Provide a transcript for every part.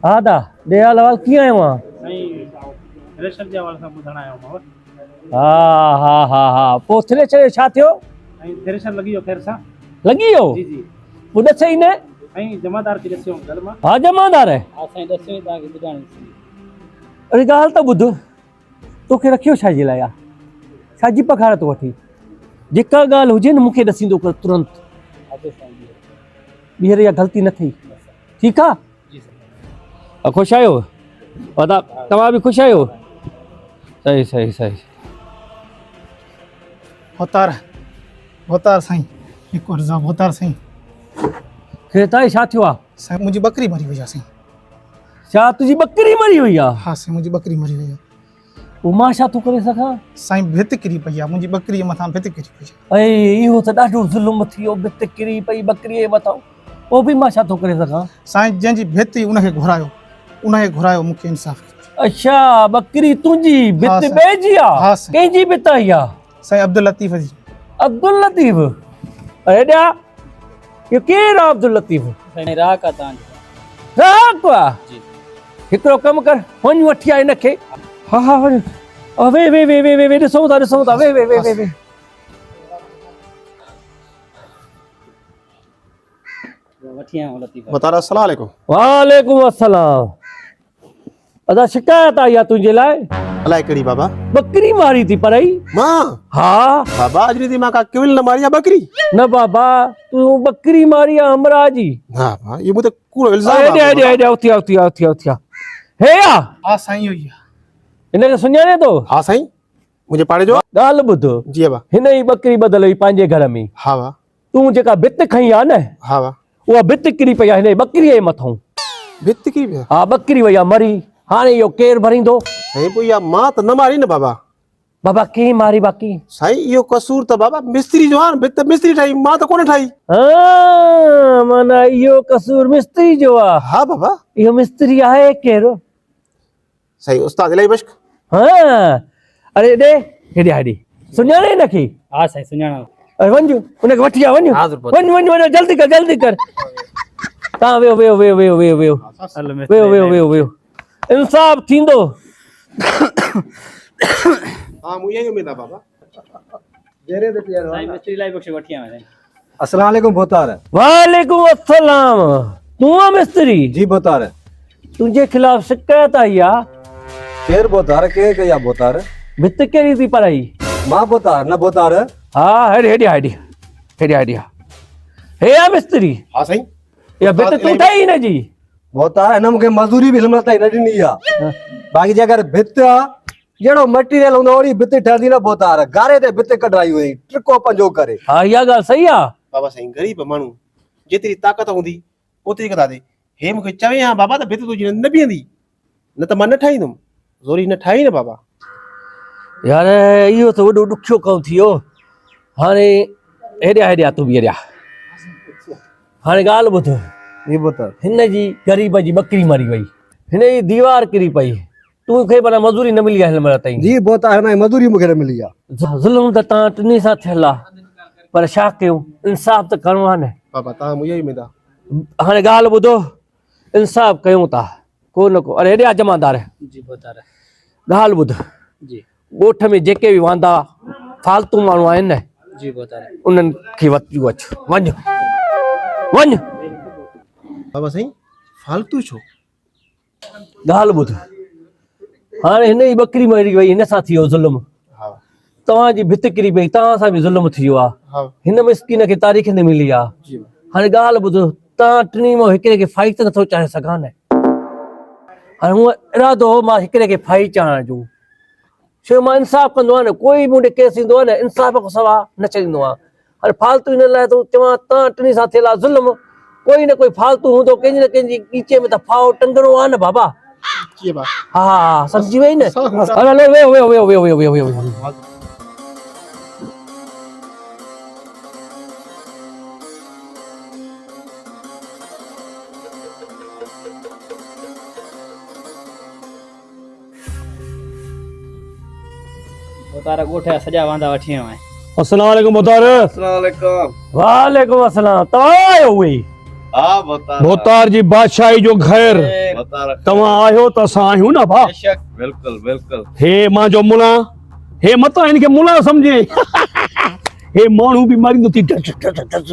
हाँ दा दयाल वाल कीअं आयो आहे? साईं थ्रेशर जे हवाले सां ॿुधण आयो मां। हाँ हाँ हाँ हाँ पोइ थ्रेशर छा थियो? साईं थ्रेशर लॻी वियो ख़ैर सां। लॻी वियो? जी जी। पोइ ॾसे ई न? साईं जमादार खे ॾसियो घर मां। हा जमादार आहे। हा साईं ॾसियो तव्हांखे ॿुधाइण। अरे ॻाल्हि त ॿुध, तोखे रखियो छाजे लाइ आहे? छाजी पघार थो वठी? जेका ॻाल्हि हुजे न मूंखे ॾसींदो कर तुरंत। ॿीहर इहा ग़लती न थी, ठीकु आहे? ख़ुशि आहियो? वॾा तव्हां बि ख़ुशि आहियो? सही सही सही। होतार होतार साईं, हिकु अर्ज़ा होतार साईं। खेताई छा थियो आहे? साईं मुंहिंजी बकरी मरी वई आहे साईं। छा तुंहिंजी बकरी मरी वई आहे? हा साईं मुंहिंजी बकरी मरी वई आहे। पोइ मां छा थो करे सघां? साईं भित किरी पई आहे, मुंहिंजी बकरीअ मथां भित किरी पई आहे। ऐं इहो त ॾाढो ज़ुल्म थी वियो, भित किरी पई बकरीअ जे मथां। पोइ बि मां छा थो करे सघां? साईं जंहिंजी भित उनखे घुरायो मूंखे इंसाफ़। अच्छा बकरी तुंहिंजी भित हाँ साईं। ॿिए आहे? हाँ साईं। कंहिंजी भित आई आहे? साईं अब्दुल लतीफ़ जी। अब्दुल लतीफ़? अरे ॾिया इहो केरु आहे अब्दुल लतीफ़? साईं राक आहे तव्हांजी। राक आहे? जी। हिकिड़ो कमु कर, वञ वठी आ हिनखे। हा हा वञ। वे वे वे वे वे वे ॾिसूं था वे वे वे वे वे। वठी आयो लतीफ़। बतारा अस्सलाम वालेकुम। वालेकुम अस्सलाम। अदा शिकायत आई आहे तुंहिंजे लाइ। अलाए कड़ी बाबा। बकरी मारी थी पड़ई? मां? हाँ बाबा अजरी दी मां का केवल न मारिया बकरी। न बाबा तू बकरी मारी आहे हमरा जी। हां हां ये मुते कूड़ो इल्जाम आहे। एॾे उथिया हे या? हा साईं हुई आहे। हिनखे सुञाणे थो? हां साईं मुझे पाड़े जो ॻाल्हि ॿुध, जी बा। हिन ई बकरी बदल हुई पंहिंजे घर में। हां वाह। तूं जेका भित खई आहे न, हां वाह। उहा भित किरी पई आहे हिन बकरीअ जे मथां। भित की पे? हा बकरी वई आहे मरी। हाणे इहो केरु भरींदो? साईं पोइ या मां त न मारी न बाबा। बाबा की मारी बाकी? साईं इहो कसूर त बाबा मिस्त्री जो आहे, भित मिस्त्री ठाई, मां त कोन ठाई। हाँ माना इहो कसूर मिस्त्री जो आहे? हां बाबा। इहो मिस्त्री आहे केरु? सही उस्ताद इलाही बश्क। हाँ अरे ॾे हेॾे हेॾे सुञाणे हिनखे? हा साईं सुञाणो। अरे वञ हुनखे वठी आ वञ वञ जल्दी कर। तव्हां वेहो वेहो इंसाफ़ थींदो। हां मुझे यही उम्मीद है बाबा। साईं मिस्त्री लाइ बख्श वठी आयो। अस्सलाम वालेकुम बोतार। वालेकुम अस्सलाम। तू आ मिस्त्री? जी बोतार। तुझे खिलाफ शिकायत आई आ? केर बोतार के कया बोतार? भित केरी थी पढ़ाई? मां बोतार न बोतार। हाँ हेॾे हे आ मिस्त्री? हां साईं। या भित तू ठाही न जी? बोतार हिन मूंखे मजदूरी बि हिनमहिल ताईं न ॾिनी आहे। बाक़ी जेकर भित आहे जहिड़ो मटीरियल हूंदो ओड़ी भित ठहंदी न बोतार। गारे ते भित कढाई हुई ट्रिको पंजो करे। हाँ इहा ॻाल्हि सही आहे। बाबा साईं गरीब माण्हू जेतिरी ताक़त हूंदी ओतिरी कंदा दे। हे मूंखे चवे हा बाबा त भित तुंहिंजी न बीहंदी, न त मां न ठाहींदुमि। ज़ोरी न ठाही न बाबा। यार इहो त वॾो ॾुखियो कमु थी वियो। हाणे हेॾे तूं बि हेॾे। हाणे ॻाल्हि ॿुध। जी बोतार। हिन जी ग़रीब जी बकरी मरी वई, हिन जी दीवार किरी पई, तूंखे भला मज़ूरी न मिली आहे हिन महिल ताईं? जी बोतार हिन जी मजदूरी मूंखे न मिली आहे। ज़ुल्म त तव्हां टिनी सां थियल आहे, पर छा कयूं, इंसाफ़ त करिणो आहे न। बाबा तव्हां मुझे ही उम्मीद आहे। हाणे ॻाल्हि ॿुधो, इंसाफ़ कयूं था को न को। अरे हेॾे जमादार। जी बोतार। ॻाल्हि ॿुध, जी ॻोठ में जेके बि वांदा फालतू माण्हू आहिनि न, जी बोतार। उन्हनि खे वठी अचु। वञ। बाबा साईं फालतू छो? ॻाल्हि ॿुध, हाणे हिन जी बकरी मरी वई, हिन सां थी वियो ज़ुल्म। हां। तव्हांजी भित किरी पई, तव्हां सां बि ज़ुल्म थी वियो आहे। हां। हिन मिस्किन खे तारीख़ न मिली आहे। जी। हाणे ॻाल्हि ॿुधो, तव्हां टिनी मां हिकिड़े खे फाई त नथो चाढ़े सघां न। हाणे हूअं इरादो हो मां हिकिड़े खे फाई चाढ़ण जो, छो मां इंसाफ़ कंदो आहियां न। कोई मूं केस ईंदो आहे न, इंसाफ़ खां सवाइ न छॾींदो आहियां। हाणे फालतू हिन लाइ तो चवां, तव्हां टिनी सां थियल आहे ज़ुल्म, कोई न कोई फालतू हूंदो, कंहिंजी न कंहिंजी कीचे में त फाओ टंगणो आहे न बाबा। की बा? हा सम्झी वई न। हलो वेहो। बोतार ॻोठ जा सॼा वांदा वठी आयो आहियां। अस्सलाम वालेकुम बोतार। अस्सलाम वालेकुम। वालेकुम अस्सलाम। तव्हां आयो हुई? हां बोतार। बोतार जी बादशाही जो घर। तव्हां आहियो त असां आहियूं न भाउ बिल्कुल बिल्कुल हे मां जो मुला हे मत इनखे मुला सम्झे हे माण्हू बि मरींदो थी डस डस डस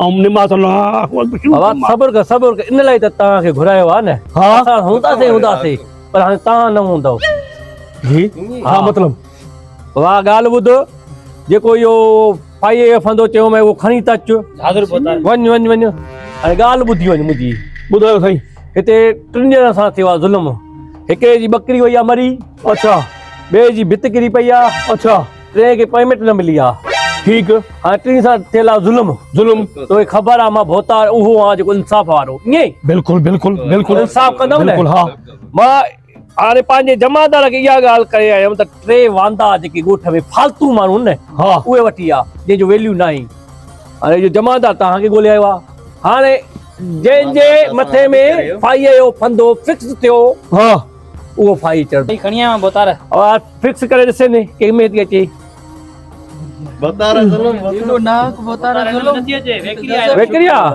ऐं निमाज़ बाबा सबर कर इन लाइ त तव्हांखे घुरायो आहे न। हा असां हूंदासीं पर हाणे तव्हां न हूंदव। जी हा मतलब वाह ॻाल्हि ॿुध, जेको इहो फाईअ फंदो चयो मैं उहो खणी त अचु। हाज़ुर पोतार वञ हाणे ॻाल्हि ॿुधी वञ मुंहिंजी। ॿुधायो साईं। हिते 3 ॼणनि सां थियो आहे ज़ुल्म। हिकिड़े जी बकरी वई आहे मरी, अच्छा ॿिए जी भित किरी पई आहे, अच्छा टे खे पेमेंट न मिली आहे। ठीकु हाणे 3 सां थियल आहे ज़ुल्म। ज़ुल्म तोखे ख़बर आहे मां भोतार उहो आहे जेको इंसाफ़ वारो। ईअं बिल्कुल बिल्कुल बिल्कुल इंसाफ़ कंदव न। बिल्कुल हा मां हाणे पंहिंजे जमादार खे इहा ॻाल्हि करे आयुमि त 3 वांदा जेके ॻोठ में फालतू माण्हू आहिनि न हा उहे वठी आहे जंहिंजो वैल्यू न आहे। हाणे इहो जमादार तव्हांखे ॻोल्हे आयो आहे। हाणे जंहिंजे मथे में फाईअ जो फंदो फिक्स थियो हा उहो फाई चढ़ंदो। खणी आया पोतार फिक्स करे ॾिसे न कंहिंमें थी अचे। नथी अचे वेकरी आहे।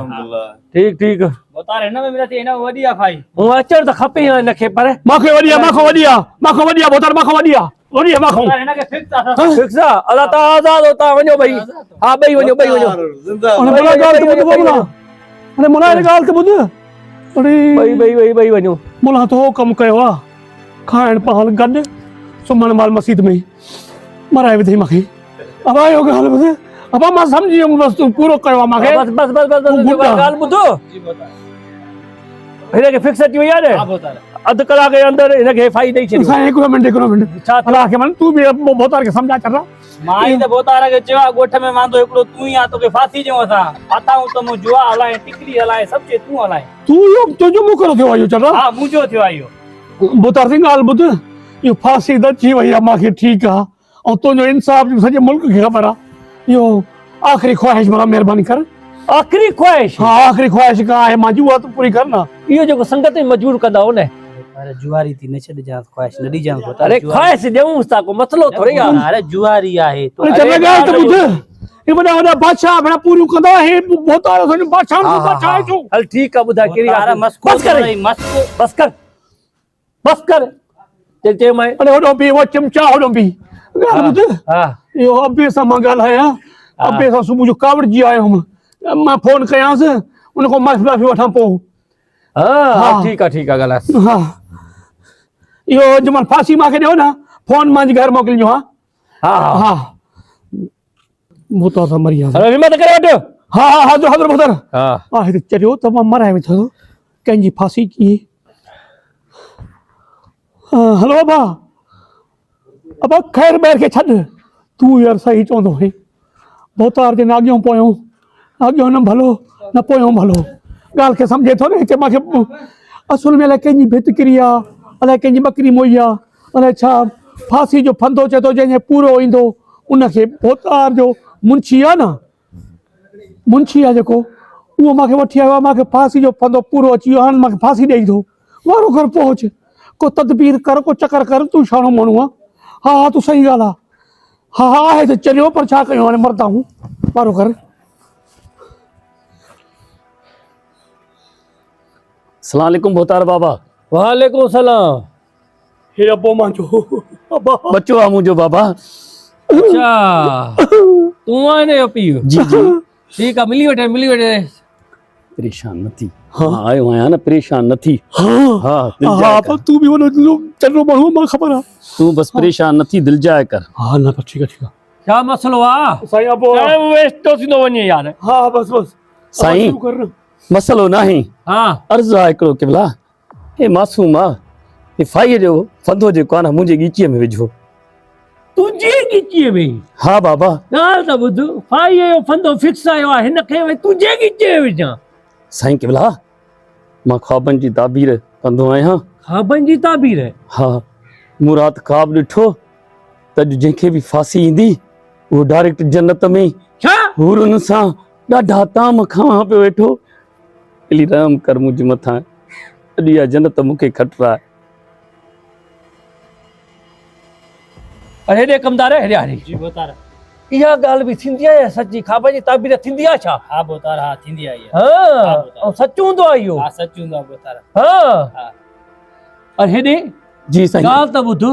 ठीकु पोतार हिन में नथी हिन वॾी आहे फाई। हूअं अचणु त खपे हिनखे पर माखो वॾी आहे बोतल माखो वॾी आहे माखो हिनखे फिक्स आहे। फिक्स आहे। अला तव्हां आज़ाद हो, तव्हां वञो भई। हा ॿई वञो अरे मुला ॻाल्हि त ॿुध। अरे ॿई वञो। मुला तो कमु कयो आहे खाइण पहल गॾु सुम्हण महिल मस्जिद में मराए विधई मूंखे। अब आयो ॻाल्हि ॿुध। अब मां सम्झी वियुमि बसि तूं पूरो कयो आहे मूंखे। बस ॻाल्हि ॿुधो। हिनखे फिक्स अची वई आहे न। अधु कलाक जे अंदरि हिनखे फाई ॾेई छॾियो। साईं हिकिड़ो मिंट छा अलाह खे मन तूं बि बोतार खे सम्झा चढ़ा। मां ई त पोतार खे चयो आहे ॻोठ में वांदो हिकिड़ो तूं ई आहे, तोखे फासी ॾियूं असां। फाताऊं त मूं जुआ हलाए, टिकरी हलाए, सभु शइ तूं हलाए। तूं इहो तुंहिंजो मुकरो थियो आहे इहो चढ़ा। हा मुंहिंजो थियो आहे इहो। बोतार सिंह ॻाल्हि ॿुध। इहो फांसी त अची वई आहे मूंखे ठीकु आहे ऐं तुंहिंजो इंसाफ़ सॼे मुल्क खे ख़बर आहे। इहो आख़िरी ख्वाहिश मां महिरबानी कर। आख़िरी ख्वाहिश। हाँ आख़िरी ख्वाहिश का आहे मां जुआ तो पूरी करना। इहो जेको संगत में मजबूर कंदा हो न। अरे जुआरी थी न छॾजांस, ख्वाहिश न ॾिजांस पोतार। अरे ख्वाहिश ॾियूं था को मसलो थोड़ी आहे। अरे जुआरी आहे तो अरे चल ॻाल्हि त ॿुध। ये वॾा बादशाह भेण पूरियूं कंदा। हे बोतार सॼो बादशाह आहे छो। हल ठीकु आहे ॿुधाए कहिड़ी पोतार ॻाल्हि। मस्को बस कर बस कर चए मैं। अरे होॾो बि वो चिमचा होॾो बि ॻाल्हि ॿुध। हा इहो अबे सां मां ॻाल्हायां। अबे सां सुबुह जो कावड़जी आयो हुउमि। मां फोन कयांसि उन खां माफ़ी वठां पोइ। हा ठीकु आहे ॻाल्हाए। हा इहो जमल फांसी मूंखे ॾियो न फोन मुंहिंजे घर मोकिलिजो। हा हा हा बोतार सां मरी विया। अरे हिम्मत करे वठ। हा हा हाज़ुर बोतार। हा हा हिते चरियो त मां मराए वेठो कंहिंजी फांसी कीअं। हलो अबा ख़ैर ॿाहिरि खे छॾ। तूं यार सही चवंदो हुई बोतार जे न अॻियों पोयों अॻियों न भलो न पोयों भलो। ॻाल्हि खे सम्झे थो न। हिते मूंखे असुल में अलाए कंहिंजी भित किरी आहे, अलाए कंहिंजी बकरी मोई आहे, अलाए छा फांसी जो फंदो चए थो जंहिंजे पूरो ईंदो उनखे बोतार जो मुंशी आहे न, मुंशी आहे जेको उहो मूंखे वठी आयो आहे। मूंखे फांसी जो फंदो पूरो अची वियो। हाणे मूंखे फांसी ॾेई थो। वारो घर पहुच को तदबीर कर को चकर कर। तूं छाणो माण्हू आहे। हा हा तूं सही ॻाल्हि आहे। हा हा आहे त चलियो पर छा कयूं हाणे मरदा हूं। वारो कर। अस्सलाम वालेकुम बोतार बाबा। वालेकुम सलाम। हे अबो मुंहिंजो अबा बच्चो आहे मुंहिंजो बाबा। अच्छा तूं आहे न यो पीउ। जी जी ठीकु आहे मिली वठे। परेशान न थी। हाँ आयो आहियां न परेशान न थी। हाँ हाँ दिल हाँ जाए पर कर। तू भी वो चलो माण्हू मां ख़बर आहे। तू बस परेशान न थी दिल जाए कर। हाँ न ठीक है छा मसलो आहे। साईं अबो वेस्ट थो थींदो वञे यार। हाँ बस साईं शुरू कर। मसलो नाहे हा अर्ज़ु आहे हिकिड़ो क़िबला। हे मासूम आहे हे फाईअ जो फंदो जेको आहे न मुंहिंजे ॻीचीअ में विझो। तुंहिंजी ॻीचीअ में। हा बाबा ॻाल्हि त ॿुध। फाईअ जो फंदो फिक्स आयो आहे हिनखे वरी तुंहिंजे ॻीचीअ में विझां। साईं क़िबला मां ख्वाबनि जी ताबीर कंदो आहियां। ख्वाबनि जी ताबीर। हा मूं राति ख्वाब ॾिठो त जंहिंखे बि फांसी ईंदी उहो डायरेक्ट जन्नत में छा हुरनि सां ॾाढा ताम खावां पियो वेठो। अली रहम कर मुंहिंजे मथां। अॼु इहा जन्नत मूंखे खटरा आहे। अरे हेॾे कमदार हेॾे हरी। जी पोतार। इहा ॻाल्हि बि थींदी आहे सची खाबा जी ताबीर थींदी आहे छा? हा बोतार हा थींदी आहे इहा। हाँ सच हूंदो आहे इहो। हा सच हूंदो आहे बोतार। हाँ हा और हेॾे जी साईं। ॻाल्हि त ॿुध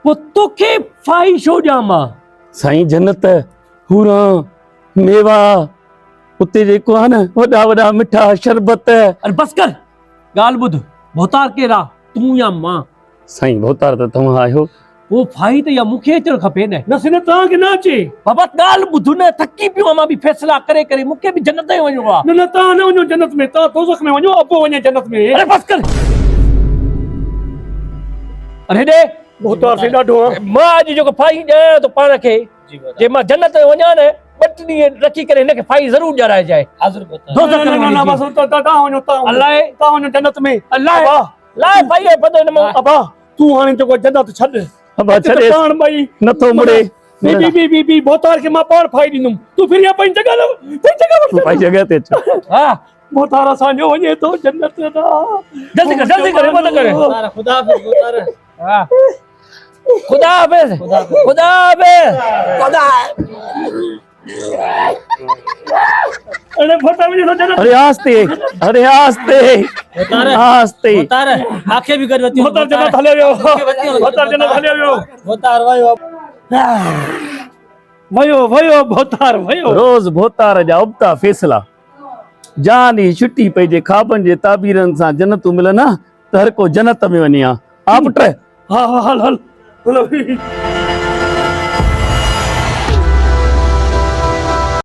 पोइ तोखे फाही छो ॾियां मां? साईं जन्नत हूरा मेवा उते जेको आहे न वॾा वॾा मिठा शरबत। अरे बस कर ॻाल्हि ॿुध भोतार केरु आहे तूं या मां? साईं भोतार त तव्हां आहियो। पोइ फाही त या मूंखे अचणु खपे न। न सिने तव्हांखे न अचे। बाबा ॻाल्हि ॿुध न थकी पियो आहियां मां बि फ़ैसिला करे करे मूंखे बि जन्नत में वञिणो आहे। न न तव्हां न वञो जन्नत में, तव्हां दोज़ख में वञो, अबो वञे जन्नत में। अरे बस कर अरे हेॾे भोतार से ॾाढो आहे। मां अॼु जेको फाही ॾियां थो पाण खे जी बोतार। जे मां जन्नत में वञा न 2 ॾींहं रखी करे हिनखे फाही ज़रूर ॾियाराइजाए। हाज़ुर बोतार। दोज़ख न में न न वञी। बस तव्हां वञो, तव्हां वञो। अलाए तव्हां वञो जन्नत में। अलाए अबा, लाए फाही आहे पतो हिन मां। अबा तूं हाणे जेको जन्नत छॾ। अबा छॾे पाण भई नथो मुड़े। बी भोतार के मां पाण फाई ॾींदुमि। तूं फिर पंहिंजी जॻह तूं पंहिंजी जॻह ते अच। हा भोतार असांजो वञे थो जन्नत ॾांहुं। जल्दी कर हिम्मत कर। बोतार खुदा हाफ़िज़ बोतार। हा खुदा हाफ़िज़ खुदा हाफ़िज़। अरे भोतार वञे थो जन्नत। अरे आस्ते अरे आस्ते बोतार आस्ते। बोतार आंखें भी कर वती भोतार जन्नत हले वियो। भोतार जन्नत हले वियो। बोतार वयो। वयो भोतार वयो। रोज़ भोतार जा उबता फैसला जान ही छुट्टी पई जे खाबन जे ताबीरन सां जन्नतूं मिलन त हर को जन्नत में वञे। आ पुट हा हल हल हल।